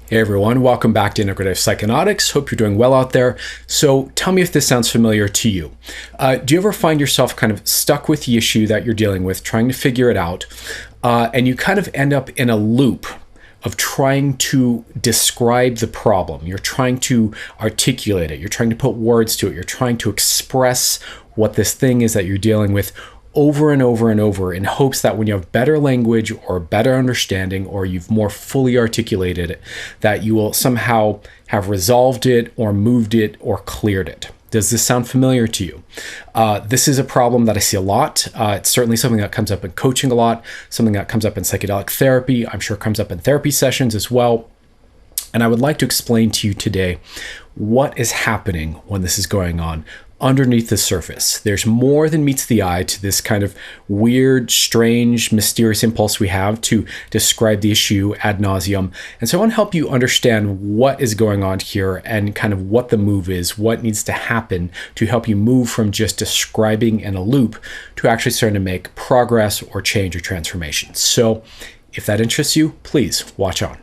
Hey everyone, welcome back to Integrative Psychonautics. Hope you're doing well out there. So tell me if this sounds familiar to you. Do you ever find yourself kind of stuck with the issue that you're dealing with, trying to figure it out, and you kind of end up in a loop of trying to describe the problem? You're trying to articulate it. You're trying to put words to it. You're trying to express what this thing is that you're dealing with over and over and over in hopes that when you have better language or better understanding, or you've more fully articulated it, that you will somehow have resolved it or moved it or cleared it. Does this sound familiar to you? This is a problem that I see a lot. It's certainly something that comes up in coaching a lot, something that comes up in psychedelic therapy. I'm sure it comes up in therapy sessions as well. And I would like to explain to you today what is happening when this is going on underneath the surface. There's more than meets the eye to this kind of weird, strange, mysterious impulse we have to describe the issue ad nauseum. And so I want to help you understand what is going on here and kind of what the move is, what needs to happen to help you move from just describing in a loop to actually starting to make progress or change or transformation. So if that interests you, please watch on.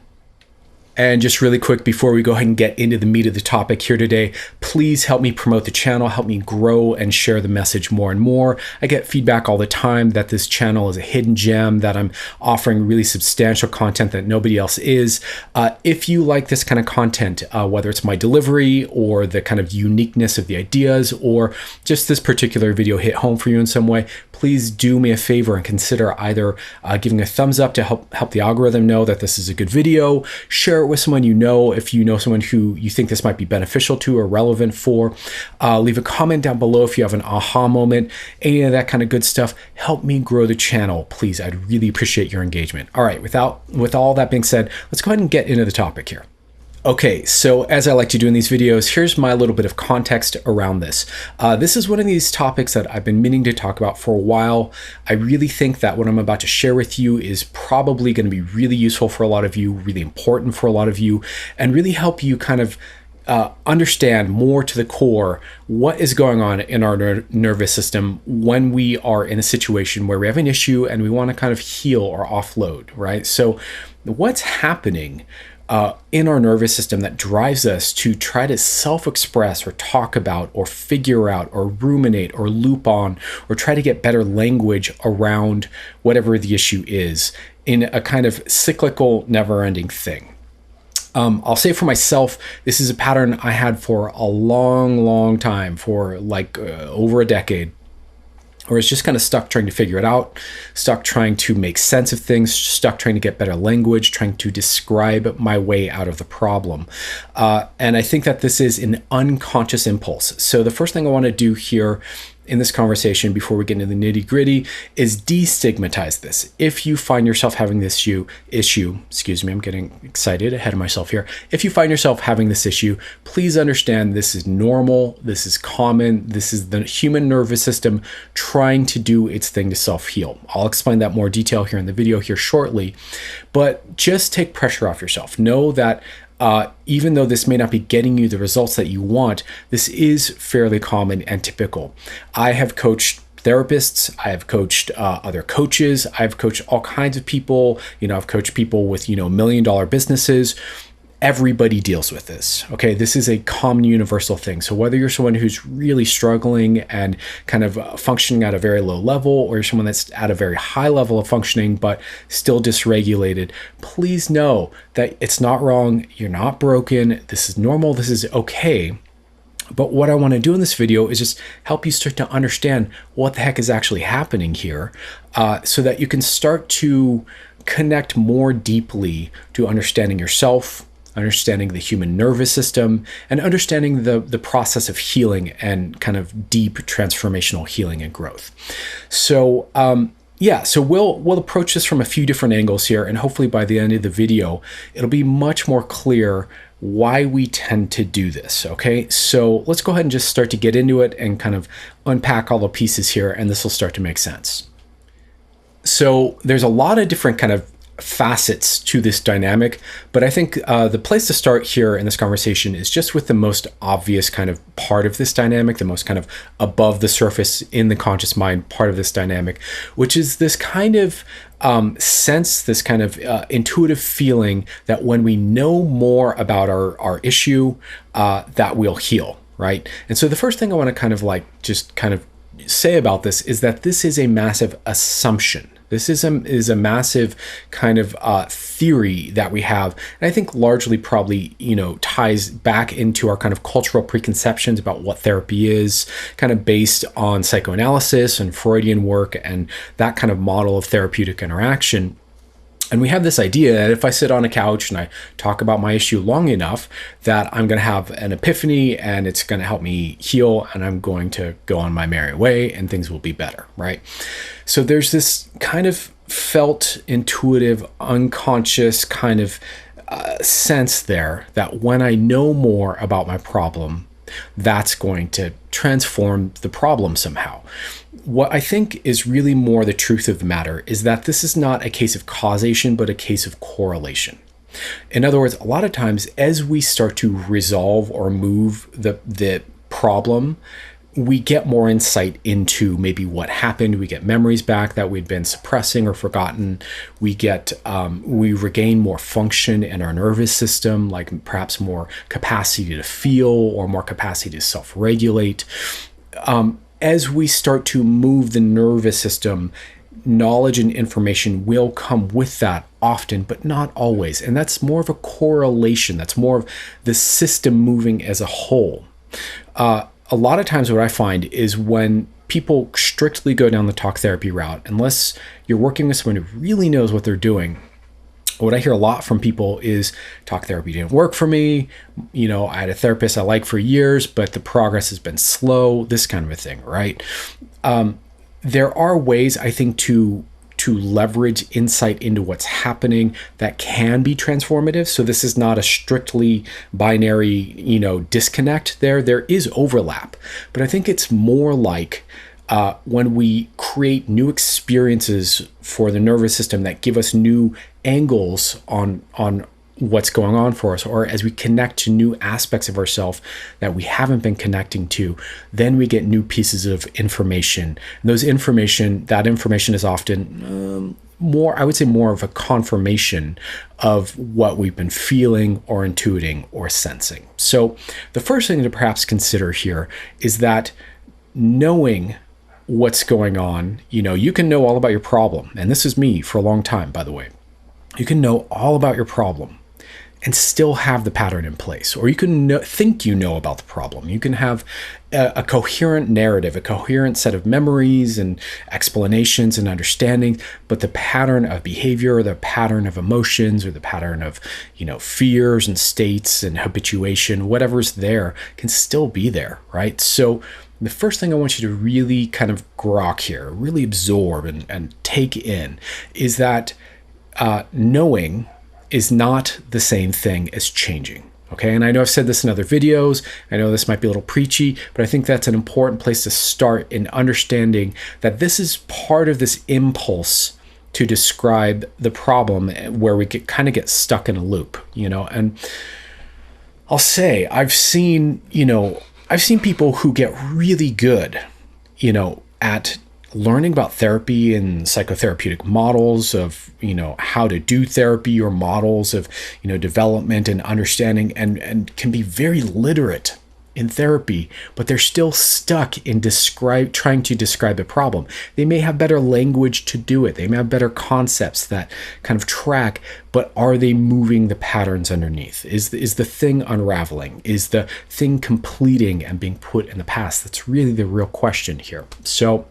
And just really quick before we go ahead and get into the meat of the topic here today, please help me promote the channel, help me grow and share the message more and more. I get feedback all the time that this channel is a hidden gem, that I'm offering really substantial content that nobody else is. If you like this kind of content, whether it's my delivery or the kind of uniqueness of the ideas, or just this particular video hit home for you in some way, please do me a favor and consider either giving a thumbs up to help the algorithm know that this is a good video, share it with someone you know, if you know someone who you think this might be beneficial to or relevant for. Leave a comment down below if you have an aha moment, any of that kind of good stuff. Help me grow the channel, please. I'd really appreciate your engagement. All right, with all that being said, let's go ahead and get into the topic here. Okay, so as I like to do in these videos, here's my little bit of context around this. This is one of these topics that I've been meaning to talk about for a while. I really think that what I'm about to share with you is probably going to be really useful for a lot of you, really important for a lot of you, and really help you kind of understand more to the core what is going on in our nervous system when we are in a situation where we have an issue and we want to kind of heal or offload, right? So what's happening in our nervous system that drives us to try to self-express or talk about or figure out or ruminate or loop on or try to get better language around whatever the issue is in a kind of cyclical, never-ending thing. I'll say for myself, this is a pattern I had for a long time, for like over a decade, or it's just kind of stuck trying to figure it out, stuck trying to make sense of things, stuck trying to get better language, trying to describe my way out of the problem. And I think that this is an unconscious impulse. So the first thing I want to do here in this conversation before we get into the nitty-gritty is destigmatize this. If you find yourself having this issue, excuse me, I'm getting excited ahead of myself here. If you find yourself having this issue, please understand this is normal, this is common, this is the human nervous system trying to do its thing to self-heal. I'll explain that more detail here in the video here shortly, but just take pressure off yourself. Know that even though this may not be getting you the results that you want, this is fairly common and typical. I have coached therapists, I have coached other coaches, I've coached all kinds of people, I've coached people with, $1 million businesses. Everybody deals with this, okay? This is a common universal thing. So whether you're someone who's really struggling and kind of functioning at a very low level, or you're someone that's at a very high level of functioning but still dysregulated, please know that it's not wrong, you're not broken, this is normal, this is okay. But what I want to do in this video is just help you start to understand what the heck is actually happening here, so that you can start to connect more deeply to understanding yourself, understanding the human nervous system, and understanding the process of healing and kind of deep transformational healing and growth. So so we'll approach this from a few different angles here, and hopefully by the end of the video, it'll be much more clear why we tend to do this, okay? So let's go ahead and just start to get into it and kind of unpack all the pieces here, and this will start to make sense. So there's a lot of different kind of facets to this dynamic, but I think the place to start here in this conversation is just with the most obvious kind of part of this dynamic, the most kind of above the surface in the conscious mind part of this dynamic, which is this kind of sense, this kind of intuitive feeling that when we know more about our issue, that we'll heal, right? And so the first thing I want to kind of like just kind of say about this is that this is a massive assumption. This is a massive kind of theory that we have, and I think largely probably, ties back into our kind of cultural preconceptions about what therapy is, kind of based on psychoanalysis and Freudian work and that kind of model of therapeutic interaction. And we have this idea that if I sit on a couch and I talk about my issue long enough, that I'm going to have an epiphany and it's going to help me heal and I'm going to go on my merry way and things will be better, right? So there's this kind of felt, intuitive, unconscious kind of sense there that when I know more about my problem, that's going to transform the problem somehow. What I think is really more the truth of the matter is that this is not a case of causation, but a case of correlation. In other words, a lot of times as we start to resolve or move the problem, we get more insight into maybe what happened. We get memories back that we'd been suppressing or forgotten. We regain more function in our nervous system, like perhaps more capacity to feel or more capacity to self-regulate. As we start to move the nervous system, knowledge and information will come with that often, but not always. And that's more of a correlation. That's more of the system moving as a whole. A lot of times what I find is when people strictly go down the talk therapy route, unless you're working with someone who really knows what they're doing, what I hear a lot from people is talk therapy didn't work for me. I had a therapist I liked for years, but the progress has been slow, this kind of a thing, right? There are ways, I think, to leverage insight into what's happening that can be transformative. So this is not a strictly binary, disconnect there. There is overlap, but I think it's more like when we create new experiences for the nervous system that give us new angles on what's going on for us, or as we connect to new aspects of ourselves that we haven't been connecting to, then we get new pieces of information. And that information is often more of a confirmation of what we've been feeling or intuiting or sensing. So the first thing to perhaps consider here is that knowing what's going on, you can know all about your problem. And this is me for a long time, by the way. You can know all about your problem and still have the pattern in place. Or you can think you know about the problem. You can have a coherent narrative, a coherent set of memories and explanations and understanding, but the pattern of behavior, or the pattern of emotions, or the pattern of, fears and states and habituation, whatever's there can still be there, right? So the first thing I want you to really kind of grok here, really absorb and take in is that knowing is not the same thing as changing. Okay, and I know I've said this in other videos. I know this might be a little preachy, but I think that's an important place to start in understanding that this is part of this impulse to describe the problem where we kind of get stuck in a loop, and I'll say I've seen people who get really good, at learning about therapy and psychotherapeutic models of, how to do therapy, or models of, development and understanding, and can be very literate in therapy, but they're still stuck in trying to describe a problem. They may have better language to do it. They may have better concepts that kind of track, but are they moving the patterns underneath? Is the thing unraveling? Is the thing completing and being put in the past? That's really the real question here. So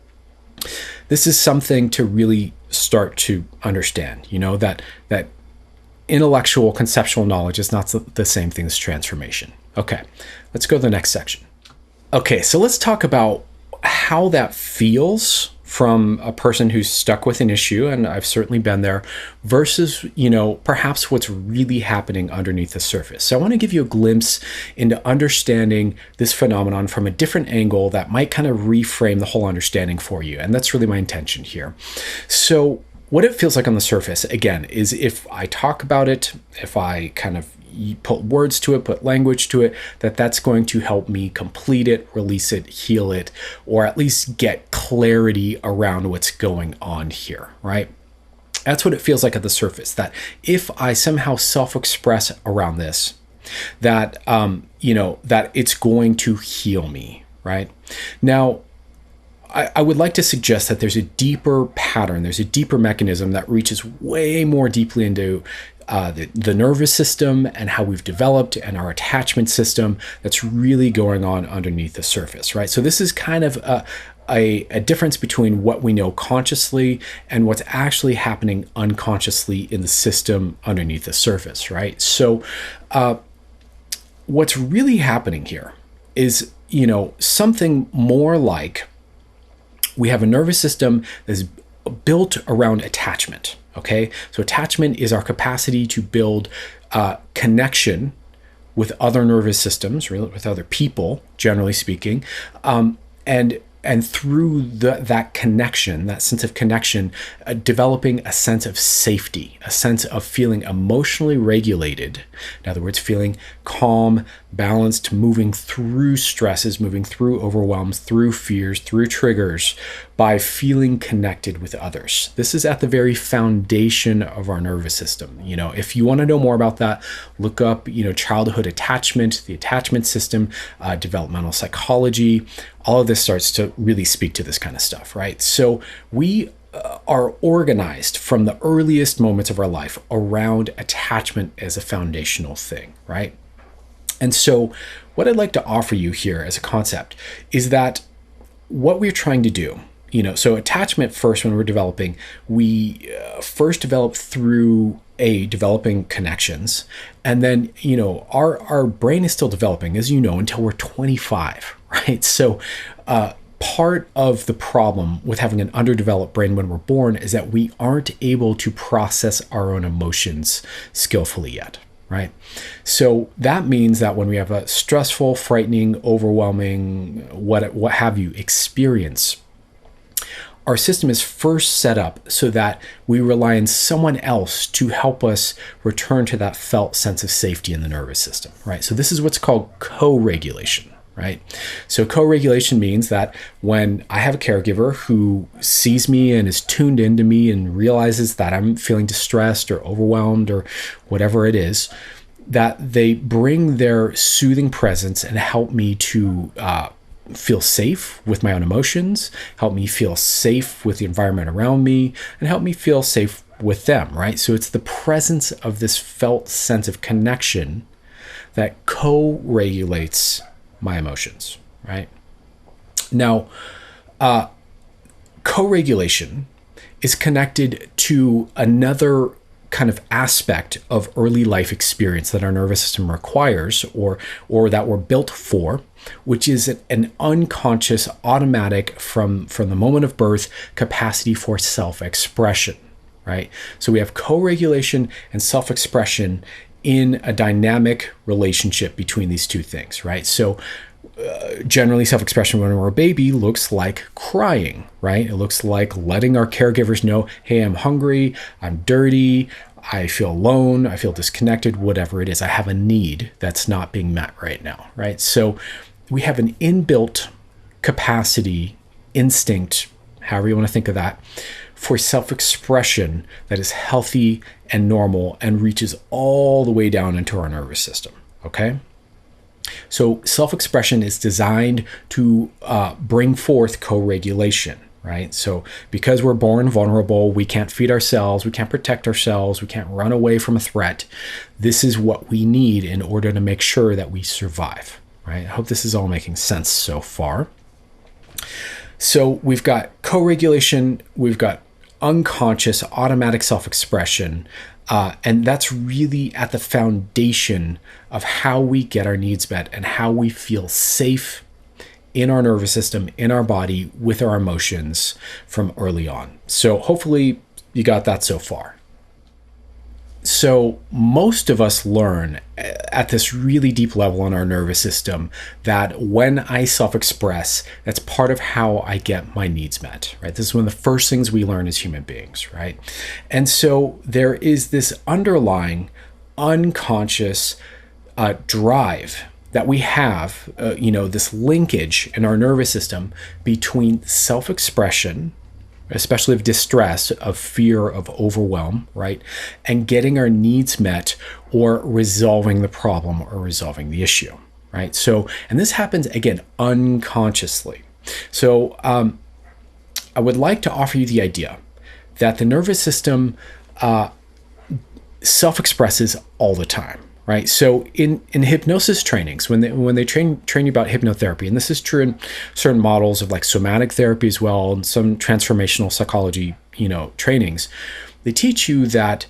this is something to really start to understand, that intellectual conceptual knowledge is not the same thing as transformation. Okay, let's go to the next section. Okay, so let's talk about how that feels from a person who's stuck with an issue, and I've certainly been there, versus, perhaps what's really happening underneath the surface. So I want to give you a glimpse into understanding this phenomenon from a different angle that might kind of reframe the whole understanding for you. And that's really my intention here. So what it feels like on the surface, again, is if I talk about it, if I kind of put words to it, put language to it, that's going to help me complete it, release it, heal it, or at least get clarity around what's going on here, right? That's what it feels like at the surface, that if I somehow self-express around this, that, that it's going to heal me, right? Now, I would like to suggest that there's a deeper pattern, there's a deeper mechanism that reaches way more deeply into the nervous system and how we've developed and our attachment system that's really going on underneath the surface, right? So this is kind of a difference between what we know consciously and what's actually happening unconsciously in the system underneath the surface, right? So what's really happening here is, something more like we have a nervous system that's built around attachment, okay? So attachment is our capacity to build connection with other nervous systems, with other people, generally speaking, and through that connection, that sense of connection, developing a sense of safety, a sense of feeling emotionally regulated. In other words, feeling calm, balanced, moving through stresses, moving through overwhelms, through fears, through triggers, by feeling connected with others. This is at the very foundation of our nervous system. If you want to know more about that, look up, childhood attachment, the attachment system, developmental psychology. All of this starts to really speak to this kind of stuff, right? So we are organized from the earliest moments of our life around attachment as a foundational thing, right? And so what I'd like to offer you here as a concept is that what we're trying to do, so attachment first, when we're developing, we first develop through developing connections. And then, our brain is still developing, as until we're 25, right? So part of the problem with having an underdeveloped brain when we're born is that we aren't able to process our own emotions skillfully yet, right? So that means that when we have a stressful, frightening, overwhelming, what have you, experience, our system is first set up so that we rely on someone else to help us return to that felt sense of safety in the nervous system, right? So this is what's called co-regulation, right? So co-regulation means that when I have a caregiver who sees me and is tuned into me and realizes that I'm feeling distressed or overwhelmed or whatever it is, that they bring their soothing presence and help me to feel safe with my own emotions, help me feel safe with the environment around me, and help me feel safe with them, right? So it's the presence of this felt sense of connection that co-regulates my emotions, right? Now, co-regulation is connected to another kind of aspect of early life experience that our nervous system requires or that we're built for, which is an unconscious, automatic, from the moment of birth, capacity for self-expression, right? So we have co-regulation and self-expression in a dynamic relationship between these two things, right? So generally, self-expression when we're a baby looks like crying, right? It looks like letting our caregivers know, hey, I'm hungry, I'm dirty, I feel alone, I feel disconnected, whatever it is. I have a need that's not being met right now, right? So we have an inbuilt capacity, instinct, however you want to think of that, for self-expression that is healthy and normal and reaches all the way down into our nervous system, okay? So self-expression is designed to bring forth co-regulation, right? So because we're born vulnerable, we can't feed ourselves, we can't protect ourselves, we can't run away from a threat. This is what we need in order to make sure that we survive, right? I hope this is all making sense so far. So we've got co-regulation, we've got unconscious automatic self-expression, and that's really at the foundation of how we get our needs met and how we feel safe in our nervous system, in our body, with our emotions from early on. So hopefully you got that so far. So most of us learn at this really deep level in our nervous system that when I self-express, that's part of how I get my needs met, right? This is one of the first things we learn as human beings, right? And so there is this underlying unconscious drive that we have, this linkage in our nervous system between self-expression, especially of distress, of fear, of overwhelm, right? And getting our needs met or resolving the problem or resolving the issue, right? So, and this happens again unconsciously. So, I would like to offer you the idea that the nervous system self-expresses all the time, right? So in hypnosis trainings, when they train you about hypnotherapy, and this is true in certain models of like somatic therapy as well, and some transformational psychology, trainings, they teach you that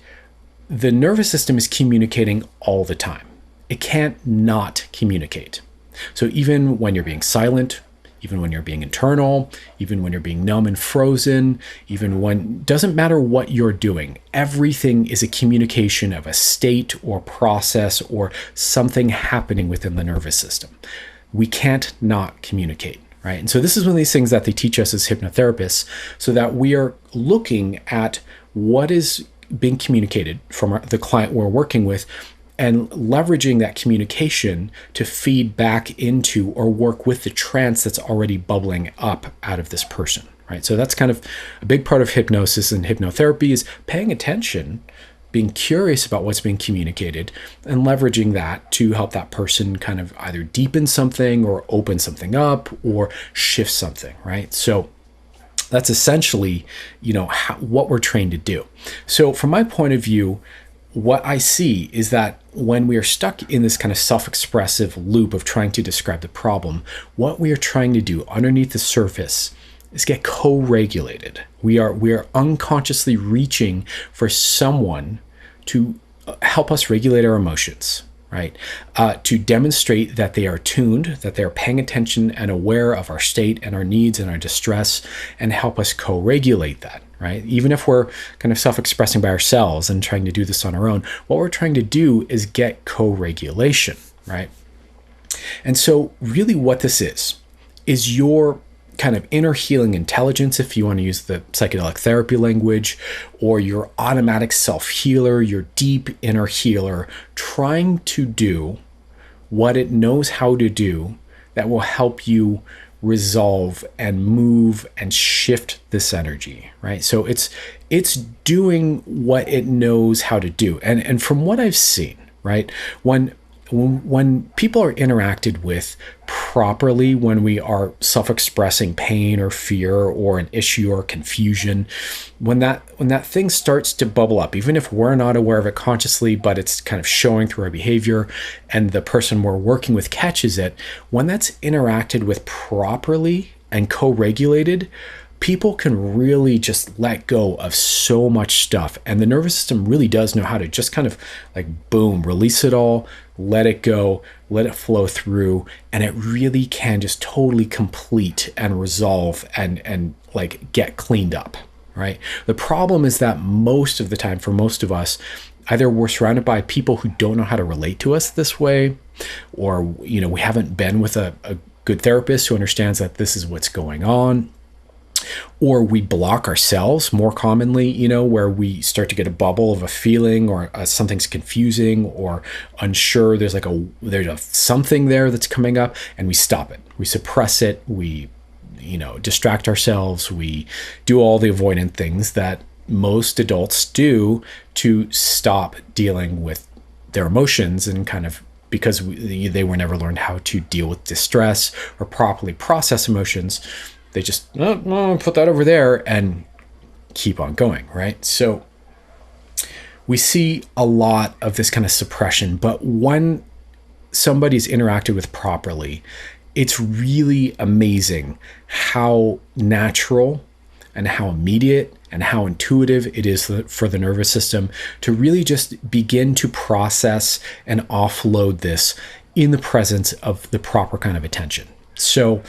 the nervous system is communicating all the time. It can't not communicate. So even when you're being silent, even when you're being internal, even when you're being numb and frozen, even when, doesn't matter what you're doing, everything is a communication of a state or process or something happening within the nervous system. We can't not communicate, right? And so this is one of these things that they teach us as hypnotherapists, so that we are looking at what is being communicated from the client we're working with, and leveraging that communication to feed back into or work with the trance that's already bubbling up out of this person, right? So that's kind of a big part of hypnosis and hypnotherapy, is paying attention, being curious about what's being communicated, and leveraging that to help that person kind of either deepen something or open something up or shift something, right? So that's essentially, what we're trained to do. So from my point of view, what I see is that when we are stuck in this kind of self-expressive loop of trying to describe the problem, what we are trying to do underneath the surface is get co-regulated. We are unconsciously reaching for someone to help us regulate our emotions, right? To demonstrate that they are tuned, that they are paying attention and aware of our state and our needs and our distress, and help us co-regulate that, right? Even if we're kind of self-expressing by ourselves and trying to do this on our own, what we're trying to do is get co-regulation, right? And so really what this is your kind of inner healing intelligence, if you want to use the psychedelic therapy language, or your automatic self-healer, your deep inner healer, trying to do what it knows how to do that will help you resolve and move and shift this energy, right? So it's doing what it knows how to do. And from what I've seen, right, when people are interacted with properly, when we are self-expressing pain or fear or an issue or confusion, when that thing starts to bubble up, even if we're not aware of it consciously, but it's kind of showing through our behavior, and the person we're working with catches it, when that's interacted with properly and co-regulated, people can really just let go of so much stuff. And the nervous system really does know how to just kind of like, boom, release it all, let it go, let it flow through. And it really can just totally complete and resolve and like get cleaned up, right? The problem is that most of the time, for most of us, either we're surrounded by people who don't know how to relate to us this way, or, we haven't been with a good therapist who understands that this is what's going on. Or we block ourselves more commonly, where we start to get a bubble of a feeling, or something's confusing or unsure. There's something there that's coming up, and we stop it. We suppress it. We, distract ourselves. We do all the avoidant things that most adults do to stop dealing with their emotions, and kind of because they were never learned how to deal with distress or properly process emotions. They just put that over there and keep on going, right? So we see a lot of this kind of suppression, but when somebody's interacted with properly, it's really amazing how natural and how immediate and how intuitive it is for the nervous system to really just begin to process and offload this in the presence of the proper kind of attention. So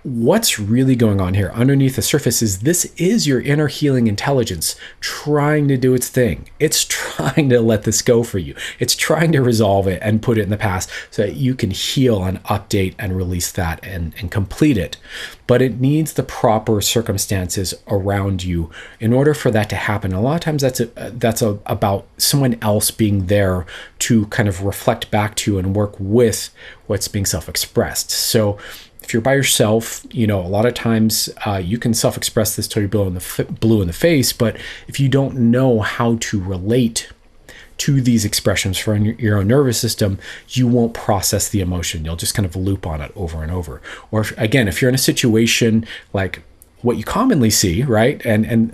what's really going on here underneath the surface is this is your inner healing intelligence trying to do its thing. It's trying to let this go for you. It's trying to resolve it and put it in the past so that you can heal and update and release that and complete it. But it needs the proper circumstances around you in order for that to happen. A lot of times that's about someone else being there to kind of reflect back to you and work with what's being self-expressed. So if you're by yourself, a lot of times you can self-express this till you're blue in the face. But if you don't know how to relate to these expressions for your own nervous system, you won't process the emotion. You'll just kind of loop on it over and over. Or if you're in a situation like what you commonly see, right? And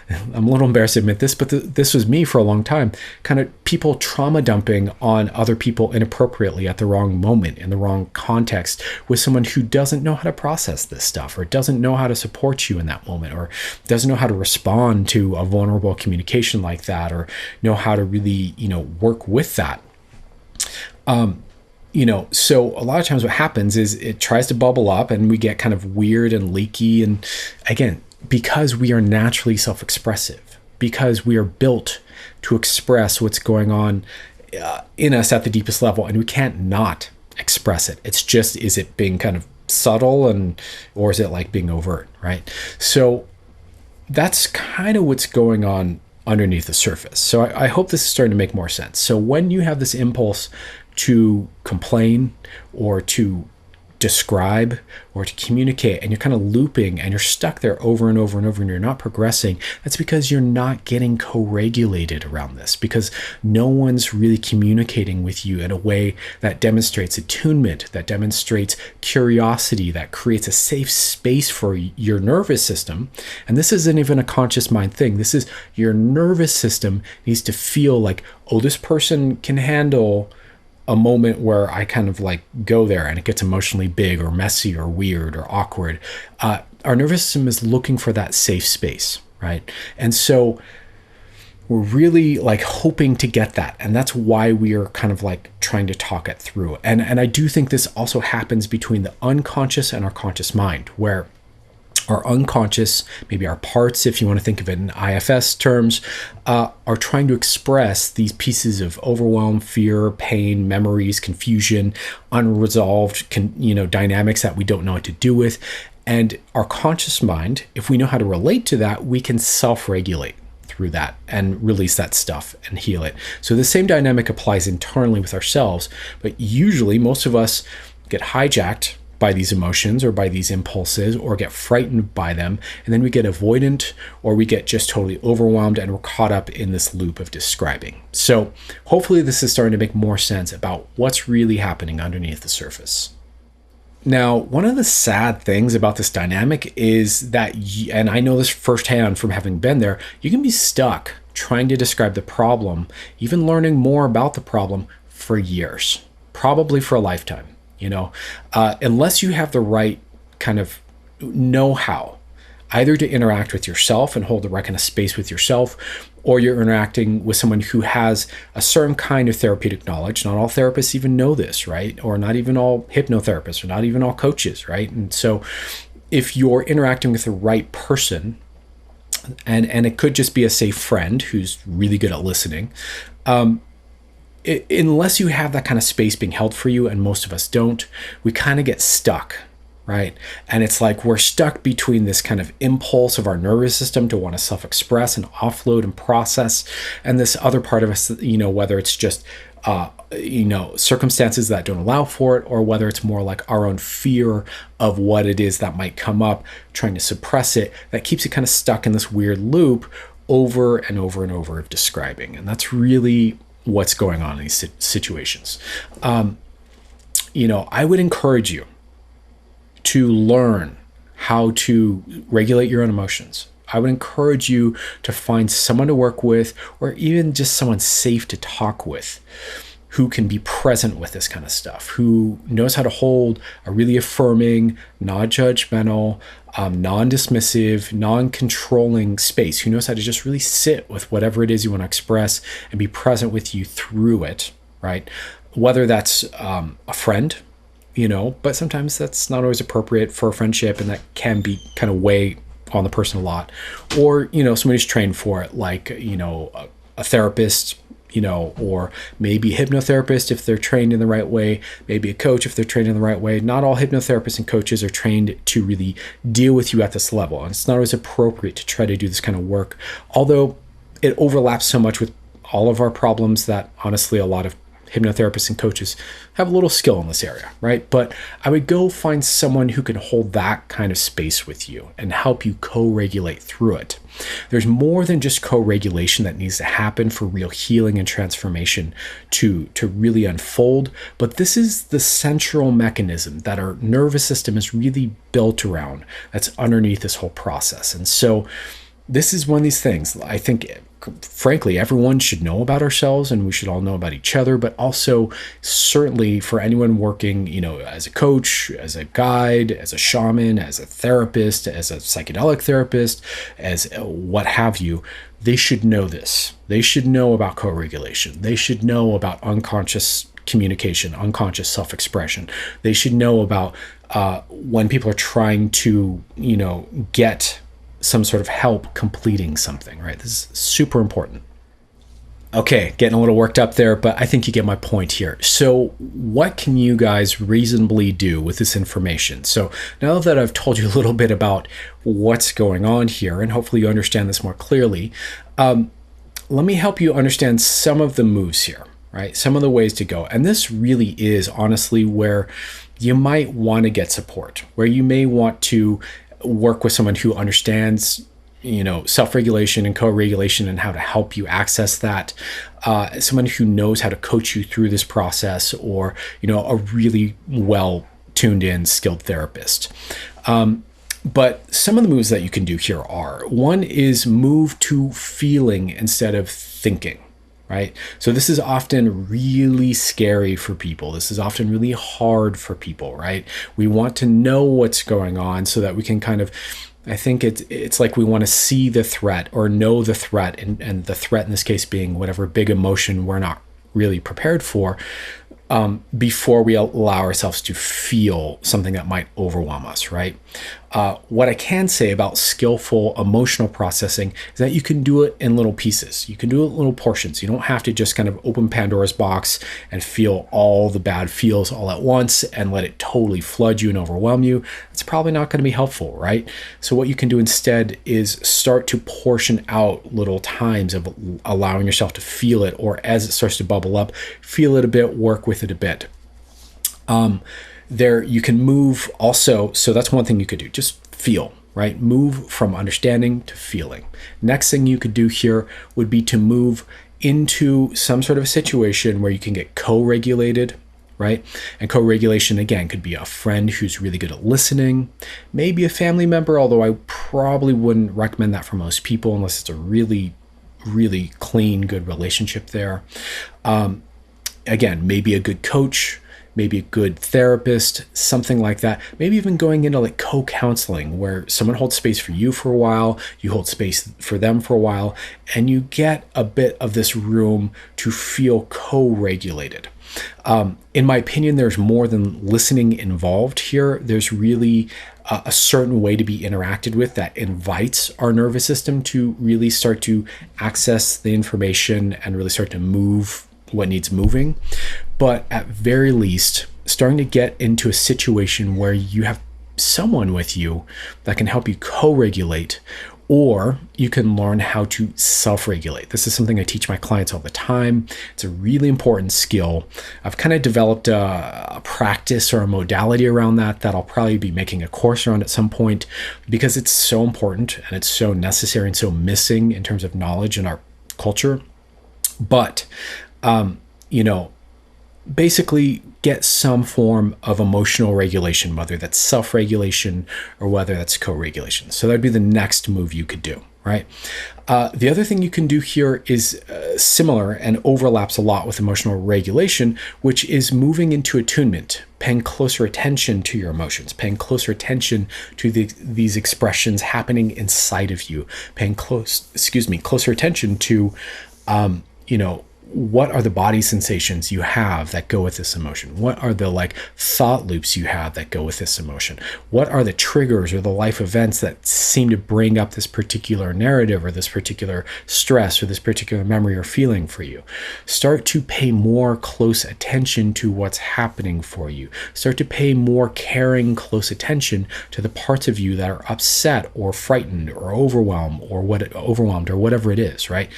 I'm a little embarrassed to admit this, but this was me for a long time, kind of people trauma dumping on other people inappropriately at the wrong moment, in the wrong context, with someone who doesn't know how to process this stuff, or doesn't know how to support you in that moment, or doesn't know how to respond to a vulnerable communication like that, or know how to really, work with that. So a lot of times what happens is it tries to bubble up and we get kind of weird and leaky. And again, because we are naturally self-expressive, because we are built to express what's going on in us at the deepest level, and we can't not express it. It's just, is it being kind of subtle or is it like being overt, right? So that's kind of what's going on underneath the surface. So I hope this is starting to make more sense. So when you have this impulse to complain or to describe or to communicate, and you're kind of looping and you're stuck there over and over and over and you're not progressing, that's because you're not getting co-regulated around this, because no one's really communicating with you in a way that demonstrates attunement, that demonstrates curiosity, that creates a safe space for your nervous system. And this isn't even a conscious mind thing. This is your nervous system needs to feel like, oh, this person can handle a moment where I kind of like go there and it gets emotionally big or messy or weird or awkward. Our nervous system is looking for that safe space, right? And so we're really like hoping to get that. And that's why we are kind of like trying to talk it through. And I do think this also happens between the unconscious and our conscious mind, where our unconscious, maybe our parts, if you want to think of it in IFS terms, are trying to express these pieces of overwhelm, fear, pain, memories, confusion, unresolved, dynamics that we don't know what to do with. And our conscious mind, if we know how to relate to that, we can self-regulate through that and release that stuff and heal it. So the same dynamic applies internally with ourselves, but usually most of us get hijacked by these emotions or by these impulses, or get frightened by them, and then we get avoidant, or we get just totally overwhelmed and we're caught up in this loop of describing. So hopefully this is starting to make more sense about what's really happening underneath the surface. Now, one of the sad things about this dynamic is that, and I know this firsthand from having been there, you can be stuck trying to describe the problem, even learning more about the problem for years, probably for a lifetime. Unless you have the right kind of know-how, either to interact with yourself and hold the right kind of space with yourself, or you're interacting with someone who has a certain kind of therapeutic knowledge. Not all therapists even know this, right? Or not even all hypnotherapists, or not even all coaches, right? And so if you're interacting with the right person, and it could just be a safe friend who's really good at listening, unless you have that kind of space being held for you, and most of us don't, we kind of get stuck, right? And it's like we're stuck between this kind of impulse of our nervous system to want to self-express and offload and process, and this other part of us, whether it's just circumstances that don't allow for it, or whether it's more like our own fear of what it is that might come up, trying to suppress it, that keeps it kind of stuck in this weird loop over and over and over of describing. And that's really what's going on in these situations. I would encourage you to learn how to regulate your own emotions. I would encourage you to find someone to work with, or even just someone safe to talk with, who can be present with this kind of stuff, who knows how to hold a really affirming, non-judgmental, non-dismissive, non-controlling space, who knows how to just really sit with whatever it is you want to express and be present with you through it, right? Whether that's a friend, but sometimes that's not always appropriate for a friendship, and that can be kind of weigh on the person a lot. Or, somebody who's trained for it, like, a therapist, or maybe a hypnotherapist if they're trained in the right way, maybe a coach if they're trained in the right way. Not all hypnotherapists and coaches are trained to really deal with you at this level, and it's not always appropriate to try to do this kind of work, although it overlaps so much with all of our problems that honestly a lot of hypnotherapists and coaches have a little skill in this area, right? But I would go find someone who can hold that kind of space with you and help you co-regulate through it. There's more than just co-regulation that needs to happen for real healing and transformation to really unfold, but this is the central mechanism that our nervous system is really built around that's underneath this whole process. And so this is one of these things I think, frankly, everyone should know about ourselves, and we should all know about each other, but also certainly for anyone working, as a coach, as a guide, as a shaman, as a therapist, as a psychedelic therapist, as what have you, they should know this. They should know about co-regulation. They should know about unconscious communication, unconscious self-expression. They should know about when people are trying to, get some sort of help completing something, right? This is super important. Okay, getting a little worked up there, but I think you get my point here. So what can you guys reasonably do with this information? So now that I've told you a little bit about what's going on here, and hopefully you understand this more clearly, let me help you understand some of the moves here, right? Some of the ways to go. And this really is honestly where you might want to get support, where you may want to work with someone who understands, self-regulation and co-regulation and how to help you access that. Someone who knows how to coach you through this process, or, a really well tuned in, skilled therapist. But some of the moves that you can do here are, one is move to feeling instead of thinking. Right? So this is often really scary for people. This is often really hard for people, right? We want to know what's going on so that we can kind of, I think it's like we want to see the threat or know the threat, and the threat in this case being whatever big emotion we're not really prepared for, before we allow ourselves to feel something that might overwhelm us, right? What I can say about skillful emotional processing is that you can do it in little pieces. You can do it in little portions. You don't have to just kind of open Pandora's box and feel all the bad feels all at once and let it totally flood you and overwhelm you. It's probably not going to be helpful, right? So what you can do instead is start to portion out little times of allowing yourself to feel it, or as it starts to bubble up, feel it a bit, work with it a bit. There you can move also. So that's one thing you could do. Just feel, right? Move from understanding to feeling. Next thing you could do here would be to move into some sort of a situation where you can get co-regulated, right? And co-regulation, again, could be a friend who's really good at listening, maybe a family member, although I probably wouldn't recommend that for most people unless it's a really, really clean, good relationship there. Again, maybe a good coach, maybe a good therapist, something like that. Maybe even going into like co-counseling, where someone holds space for you for a while, you hold space for them for a while, and you get a bit of this room to feel co-regulated. In my opinion, there's more than listening involved here. There's really a certain way to be interacted with that invites our nervous system to really start to access the information and really start to move what needs moving. But at very least, starting to get into a situation where you have someone with you that can help you co-regulate, or you can learn how to self-regulate. This is something I teach my clients all the time. It's a really important skill. I've kind of developed a practice or a modality around that I'll probably be making a course around at some point, because it's so important and it's so necessary and so missing in terms of knowledge in our culture. But basically get some form of emotional regulation, whether that's self-regulation or whether that's co-regulation. So that'd be the next move you could do, right? The other thing you can do here is similar and overlaps a lot with emotional regulation, which is moving into attunement, paying closer attention to your emotions, paying closer attention to these expressions happening inside of you, paying closer attention to, what are the body sensations you have that go with this emotion? What are the like thought loops you have that go with this emotion? What are the triggers or the life events that seem to bring up this particular narrative or this particular stress or this particular memory or feeling for you? Start to pay more close attention to what's happening for you. Start to pay more caring, close attention to the parts of you that are upset or frightened or overwhelmed or whatever it is, right?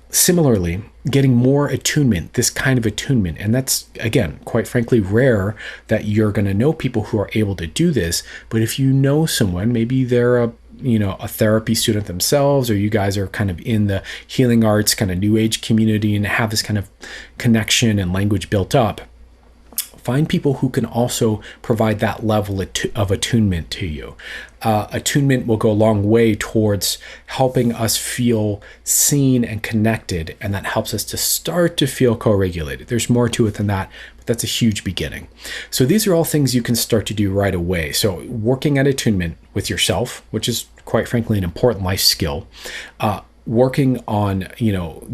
Similarly, getting more attunement, this kind of attunement, and that's, again, quite frankly, rare that you're going to know people who are able to do this. But if you know someone, maybe they're a therapy student themselves, or you guys are kind of in the healing arts kind of new age community and have this kind of connection and language built up, find people who can also provide that level of attunement to you. Attunement will go a long way towards helping us feel seen and connected, and that helps us to start to feel co-regulated. There's more to it than that, but that's a huge beginning. So these are all things you can start to do right away. So working at attunement with yourself, which is quite frankly an important life skill, working on,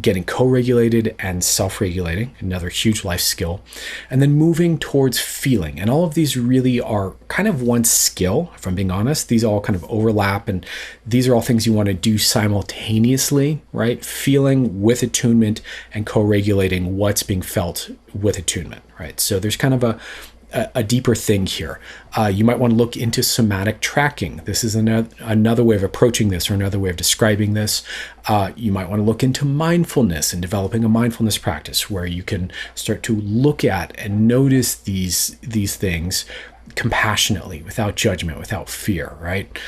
getting co-regulated and self-regulating, another huge life skill, and then moving towards feeling. And all of these really are kind of one skill, if I'm being honest. These all kind of overlap, and these are all things you want to do simultaneously, right? Feeling with attunement and co-regulating what's being felt with attunement, right? So there's kind of a deeper thing here. You might want to look into somatic tracking. This is another way of approaching this, or another way of describing this. You might want to look into mindfulness and developing a mindfulness practice where you can start to look at and notice these things compassionately, without judgment, without fear, right?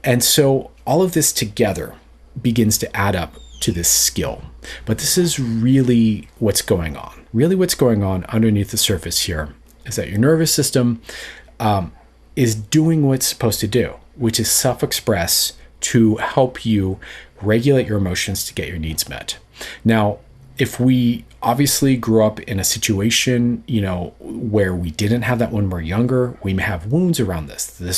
And so all of this together begins to add up to this skill. But this is really what's going on. Really what's going on underneath the surface here is that your nervous system is doing what it's supposed to do, which is self-express to help you regulate your emotions to get your needs met. Now, if we obviously grew up in a situation, where we didn't have that when we're younger, we may have wounds around this. There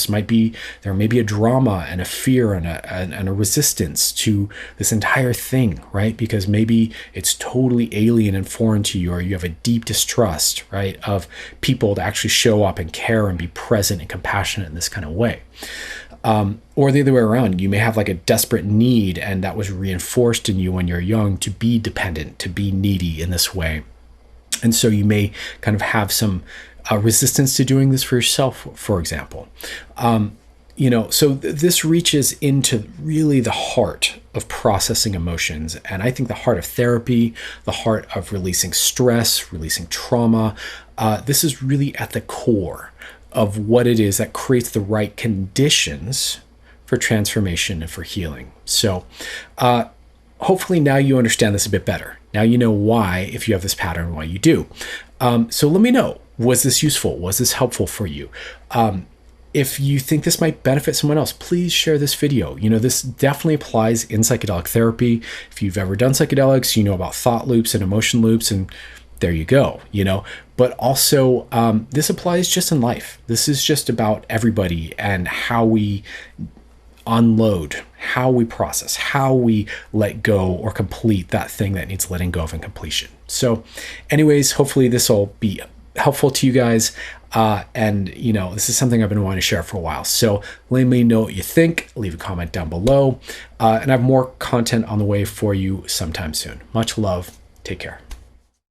may be a drama and a fear and a resistance to this entire thing, right? Because maybe it's totally alien and foreign to you, or you have a deep distrust, right, of people to actually show up and care and be present and compassionate in this kind of way. Or the other way around, you may have like a desperate need, and that was reinforced in you when you're young to be dependent, to be needy in this way. And so you may kind of have some resistance to doing this for yourself, for example. So this reaches into really the heart of processing emotions. And I think the heart of therapy, the heart of releasing stress, releasing trauma, this is really at the core of what it is that creates the right conditions for transformation and for healing. So hopefully now you understand this a bit better. Now you know why, if you have this pattern, why you do. So let me know, was this useful? Was this helpful for you? If you think this might benefit someone else, please share this video. This definitely applies in psychedelic therapy. If you've ever done psychedelics, you know about thought loops and emotion loops, and there you go, But also, this applies just in life. This is just about everybody and how we unload, how we process, how we let go or complete that thing that needs letting go of and completion. So anyways, hopefully this will be helpful to you guys. And this is something I've been wanting to share for a while. So let me know what you think. Leave a comment down below. And I have more content on the way for you sometime soon. Much love. Take care.